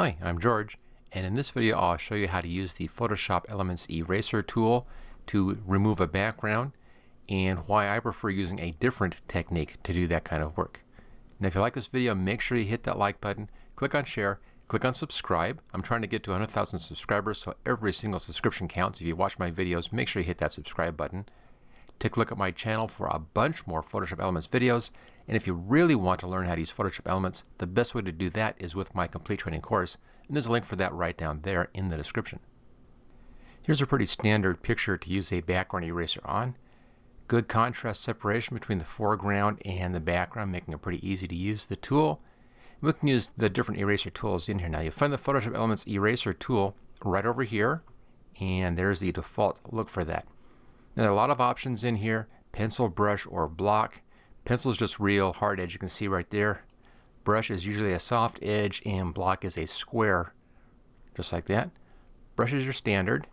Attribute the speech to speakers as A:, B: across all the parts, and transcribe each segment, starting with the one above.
A: Hi, I'm George, and in this video I'll show you how to use the Photoshop Elements Eraser tool to remove a background and why I prefer using a different technique to do that kind of work. Now if you like this video, make sure you hit that like button, click on share, click on subscribe. I'm trying to get to 100,000 subscribers, so every single subscription counts. If you watch my videos, make sure you hit that subscribe button. Take a look at my channel for a bunch more Photoshop Elements videos. And if you really want to learn how to use Photoshop Elements, the best way to do that is with my complete training course. And there's a link for that right down there in the description. Here's a pretty standard picture to use a background eraser on. Good contrast separation between the foreground and the background, making it pretty easy to use the tool. We can use the different eraser tools in here. Now you'll find the Photoshop Elements Eraser tool right over here, and there's the default look for that. Now, there are a lot of options in here: pencil, brush, or block. Pencil is just real hard edge, you can see right there. Brush is usually a soft edge, and block is a square, just like that. Brush is your standard.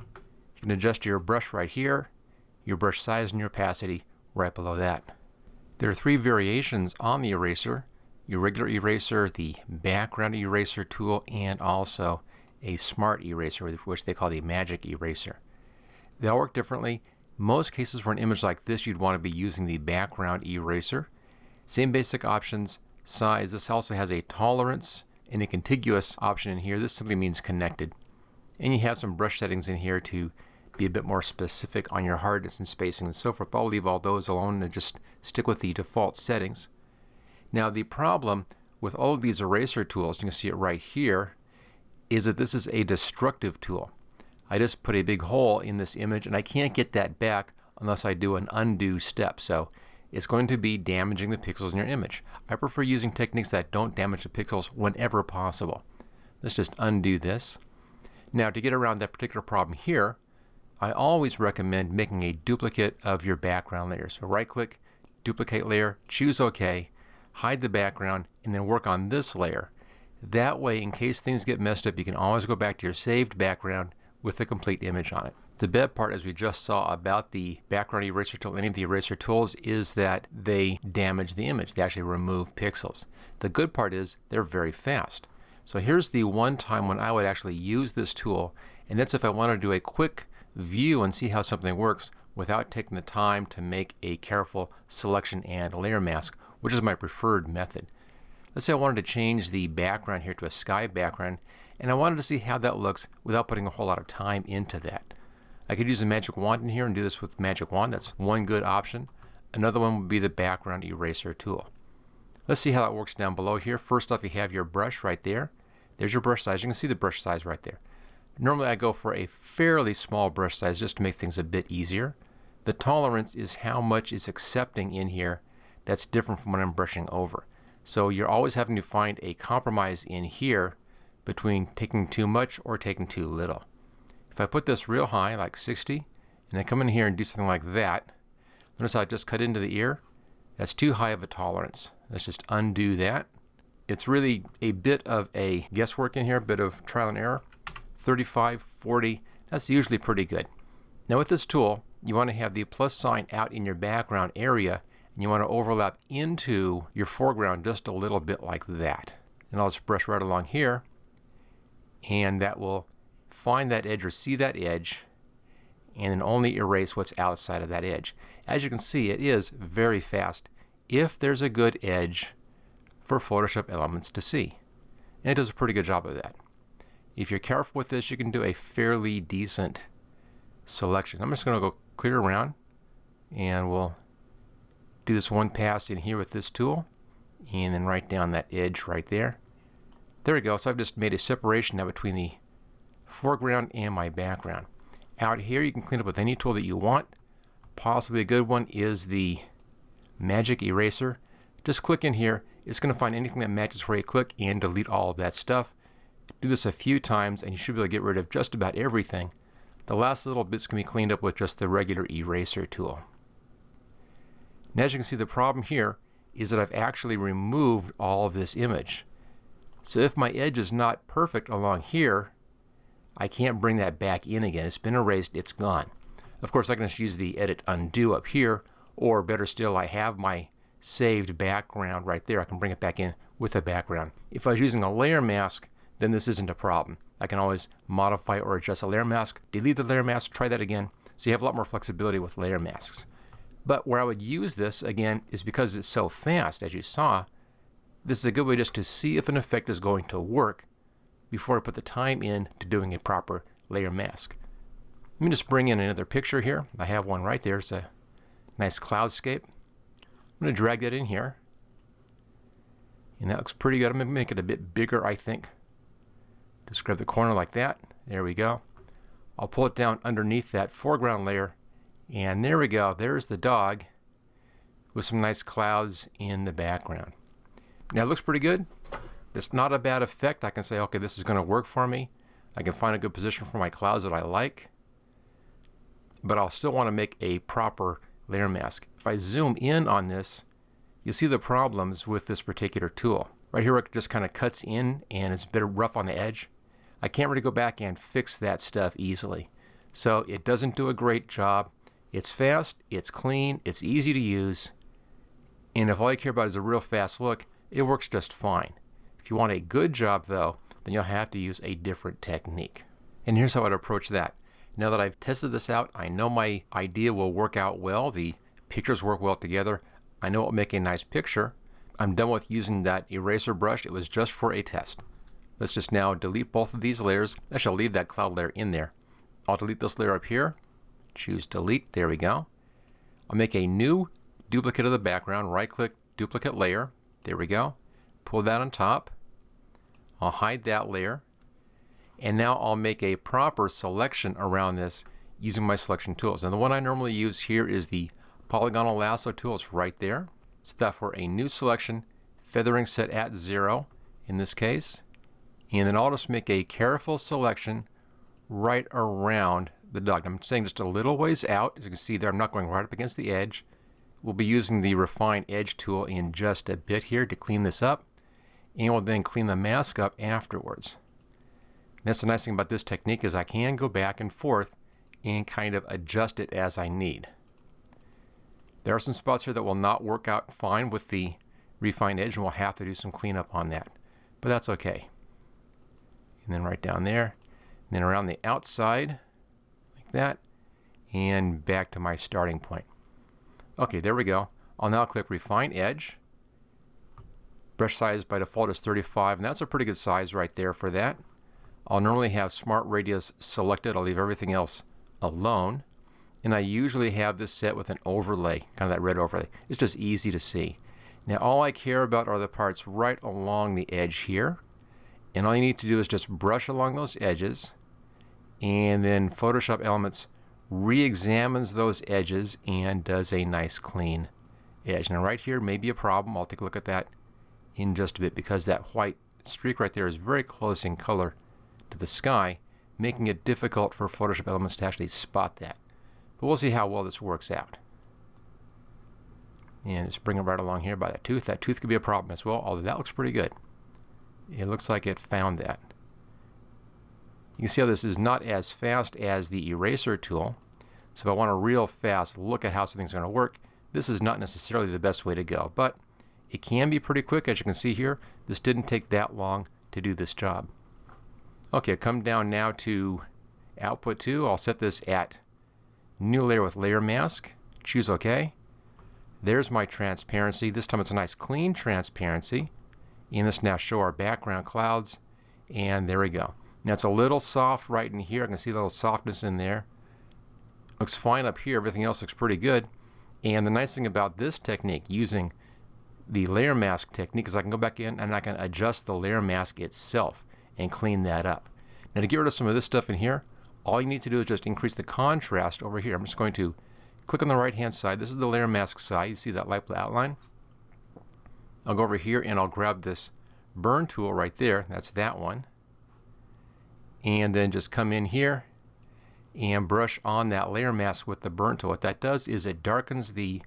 A: You can adjust your brush right here, your brush size and your opacity right below that. There are three variations on the eraser: your regular eraser, the background eraser tool, and also a smart eraser, which they call the magic eraser. They all work differently. Most cases for an image like this, you'd want to be using the background eraser. Same basic options, size. This also has a tolerance and a contiguous option in here. This simply means connected. And you have some brush settings in here to be a bit more specific on your hardness and spacing and so forth. But I'll leave all those alone and just stick with the default settings. Now the problem with all of these eraser tools, you can see it right here, is that this is a destructive tool. I just put a big hole in this image and I can't get that back unless I do an undo step. So it's going to be damaging the pixels in your image. I prefer using techniques that don't damage the pixels whenever possible. Let's just undo this. Now to get around that particular problem here, I always recommend making a duplicate of your background layer. So right click, duplicate layer, choose OK, hide the background, and then work on this layer. That way, in case things get messed up, you can always go back to your saved background with the complete image on it. The bad part, as we just saw about the background eraser tool, any of the eraser tools, is that they damage the image. They actually remove pixels. The good part is they're very fast. So here's the one time when I would actually use this tool, and that's if I want to do a quick view and see how something works without taking the time to make a careful selection and layer mask, which is my preferred method. Let's say I wanted to change the background here to a sky background, and I wanted to see how that looks without putting a whole lot of time into that. I could use a magic wand in here and do this with magic wand. That's one good option. Another one would be the background eraser tool. Let's see how that works down below here. First off, you have your brush right there. There's your brush size. You can see the brush size right there. Normally I go for a fairly small brush size just to make things a bit easier. The tolerance is how much is accepting in here that's different from what I'm brushing over. So you're always having to find a compromise in here between taking too much or taking too little. If I put this real high, like 60, and then come in here and do something like that, notice how I just cut into the ear? That's too high of a tolerance. Let's just undo that. It's really a bit of a guesswork in here, a bit of trial and error. 35, 40, that's usually pretty good. Now with this tool, you want to have the plus sign out in your background area, and you want to overlap into your foreground just a little bit like that. And I'll just brush right along here, and that will find that edge or see that edge and then only erase what's outside of that edge. As you can see, it is very fast if there's a good edge for Photoshop Elements to see. And it does a pretty good job of that. If you're careful with this, you can do a fairly decent selection. I'm just going to go clear around, and we'll do this one pass in here with this tool and then right down that edge right there. There we go. So I've just made a separation now between the foreground and my background. Out here you can clean up with any tool that you want. Possibly a good one is the magic eraser. Just click in here. It's going to find anything that matches where you click and delete all of that stuff. Do this a few times and you should be able to get rid of just about everything. The last little bits can be cleaned up with just the regular eraser tool. And as you can see, the problem here is that I've actually removed all of this image. So if my edge is not perfect along here, I can't bring that back in again. It's been erased, it's gone. Of course, I can just use the edit undo up here, or better still, I have my saved background right there. I can bring it back in with a background. If I was using a layer mask, then this isn't a problem. I can always modify or adjust a layer mask, delete the layer mask, try that again. So you have a lot more flexibility with layer masks. But where I would use this, again, is because it's so fast, as you saw. This is a good way just to see if an effect is going to work before I put the time in to doing a proper layer mask. Let me just bring in another picture here. I have one right there. It's a nice cloudscape. I'm going to drag that in here. And that looks pretty good. I'm going to make it a bit bigger, I think. Just grab the corner like that. There we go. I'll pull it down underneath that foreground layer. And there we go. There's the dog with some nice clouds in the background. Now it looks pretty good. It's not a bad effect. I can say, okay, this is going to work for me. I can find a good position for my clouds that I like. But I'll still want to make a proper layer mask. If I zoom in on this, you'll see the problems with this particular tool. Right here it just kind of cuts in and it's a bit rough on the edge. I can't really go back and fix that stuff easily. So it doesn't do a great job. It's fast, it's clean, it's easy to use, and if all you care about is a real fast look, it works just fine. If you want a good job though, then you'll have to use a different technique. And here's how I'd approach that. Now that I've tested this out, I know my idea will work out well, the pictures work well together, I know it will make a nice picture. I'm done with using that eraser brush. It was just for a test. Let's just now delete both of these layers. I shall leave that cloud layer in there. I'll delete this layer up here. Choose delete. There we go. I'll make a new duplicate of the background. Right click, duplicate layer. There we go. Pull that on top. I'll hide that layer. And now I'll make a proper selection around this using my selection tools. And the one I normally use here is the polygonal lasso tool. It's right there. Set that for a new selection. Feathering set at 0 in this case. And then I'll just make a careful selection right around the dog. I'm saying just a little ways out. As you can see there, I'm not going right up against the edge. We'll be using the refine edge tool in just a bit here to clean this up. And we'll then clean the mask up afterwards. And that's the nice thing about this technique is I can go back and forth and kind of adjust it as I need. There are some spots here that will not work out fine with the refined edge and we'll have to do some cleanup on that. But that's okay. And then right down there. And then around the outside, like that. And back to my starting point. Okay, there we go. I'll now click Refine Edge. Brush size by default is 35, and that's a pretty good size right there for that. I'll normally have Smart Radius selected. I'll leave everything else alone. And I usually have this set with an overlay, kind of that red overlay. It's just easy to see. Now all I care about are the parts right along the edge here. And all you need to do is just brush along those edges, and then Photoshop Elements re-examines those edges and does a nice clean edge. Now right here may be a problem. I'll take a look at that in just a bit because that white streak right there is very close in color to the sky, making it difficult for Photoshop Elements to actually spot that. But we'll see how well this works out. And just bring it right along here by that tooth. That tooth could be a problem as well, although that looks pretty good. It looks like it found that. You can see how this is not as fast as the eraser tool. So if I want a real fast look at how something's going to work, this is not necessarily the best way to go. But it can be pretty quick. As you can see here, this didn't take that long to do this job. Okay, I'll come down now to Output 2. I'll set this at New Layer with Layer Mask. Choose OK. There's my transparency. This time it's a nice clean transparency. And let's now show our background clouds. And there we go. Now it's a little soft right in here. I can see a little softness in there. Looks fine up here. Everything else looks pretty good. And the nice thing about this technique, using the layer mask technique, is I can go back in and I can adjust the layer mask itself and clean that up. Now to get rid of some of this stuff in here, all you need to do is just increase the contrast over here. I'm just going to click on the right hand side. This is the layer mask side. You see that light blue outline? I'll go over here and I'll grab this burn tool right there. That's that one. And then just come in here and brush on that layer mask with the burn tool. What that does is it darkens the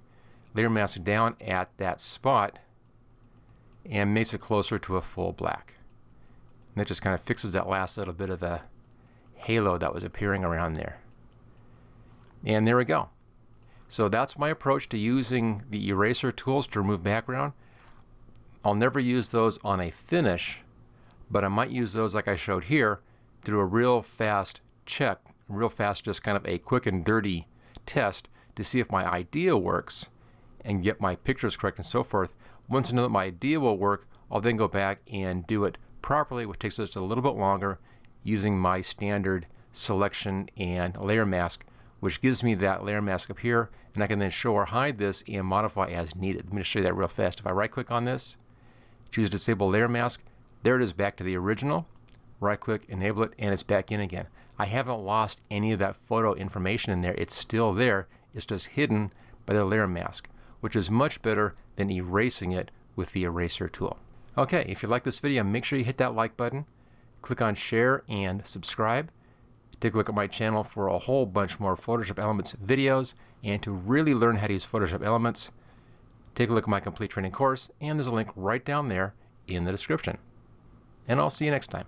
A: layer mask down at that spot and makes it closer to a full black. And that just kind of fixes that last little bit of a halo that was appearing around there. And there we go. So that's my approach to using the eraser tools to remove background. I'll never use those on a finish, but I might use those like I showed here to do a real fast check, real fast, just kind of a quick and dirty test to see if my idea works and get my pictures correct and so forth. Once I know that my idea will work, I'll then go back and do it properly, which takes just a little bit longer, using my standard selection and layer mask, which gives me that layer mask up here, and I can then show or hide this and modify as needed. Let me just show you that real fast. If I right click on this, choose disable layer mask, there it is back to the original. Right click, enable it, and it's back in again. I haven't lost any of that photo information in there. It's still there. It's just hidden by the layer mask, which is much better than erasing it with the eraser tool. Okay, if you like this video, make sure you hit that like button, click on share and subscribe. Take a look at my channel for a whole bunch more Photoshop Elements videos, and to really learn how to use Photoshop Elements, take a look at my complete training course, and there's a link right down there in the description. And I'll see you next time.